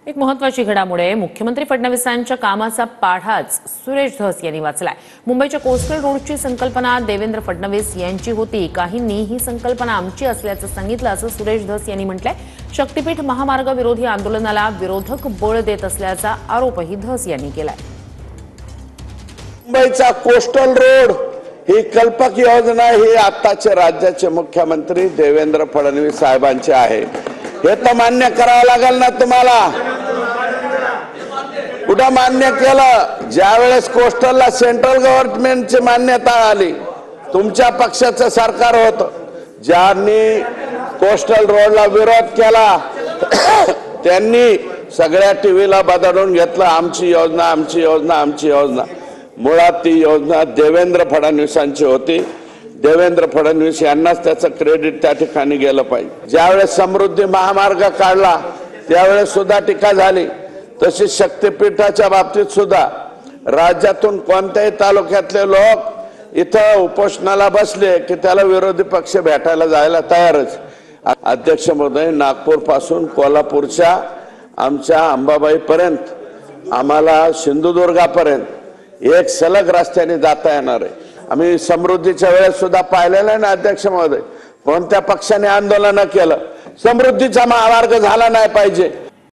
एक महत्त्वाची घडामोड आहे। मुख्यमंत्री फडणवीसांच्या कामाचा पाढाच सुरेश धस यांनी वाचलाय। मुंबईच्या कोस्टल रोडची संकल्पना देवेंद्र फडणवीस यांची होती। काहींनी ही संकल्पना आमची असल्याचं सांगितलं असं सुरेश धस यांनी म्हटलंय। शक्तीपीठ महामार्ग विरोधी आंदोलनाला विरोधक बळ देत असल्याचा आरोपही धस यांनी केलाय। मुंबईचा कोस्टल रोड ही कल्पक योजना ही आताचे राज्याचे मुख्यमंत्री देवेंद्र फडणवीस साहेबांची आहे। हे तर मान्य करावं लागेल ना तुम्हाला। कुठं मान्य केलं? ज्यावेळेस कोस्टलला सेंट्रल गव्हर्नमेंटची मान्यता आली, तुमच्या पक्षाचं सरकार होतं, ज्यांनी कोस्टल रोडला विरोध केला त्यांनी सगळ्या टीव्हीला बदलून घेतलं, आमची योजना आमची योजना आमची योजना। मुळात ती योजना देवेंद्र फडणवीसांची होती। देवेंद्र फडणवीस यांनाच त्याचं क्रेडिट त्या ठिकाणी गेलं पाहिजे। ज्यावेळेस समृद्धी महामार्ग काढला त्यावेळेस सुद्धा टीका झाली। तसेच शक्तीपीठाच्या बाबतीत सुद्धा राज्यातून कोणत्याही तालुक्यातले लोक इथं उपोषणाला बसले की त्याला विरोधी पक्ष भेटायला जायला तयारच। अध्यक्ष महोदय, नागपूर पासून कोल्हापूरच्या आमच्या अंबाबाई पर्यंत आम्हाला सिंधुदुर्गापर्यंत एक सलग रस्त्याने जाता येणार आहे। आम्ही समृद्धीच्या वेळेस सुद्धा पाहिलेलं आहे ना अध्यक्ष महोदय, कोणत्या पक्षाने आंदोलन केलं? समृद्धीचा महामार्ग झाला नाही पाहिजे,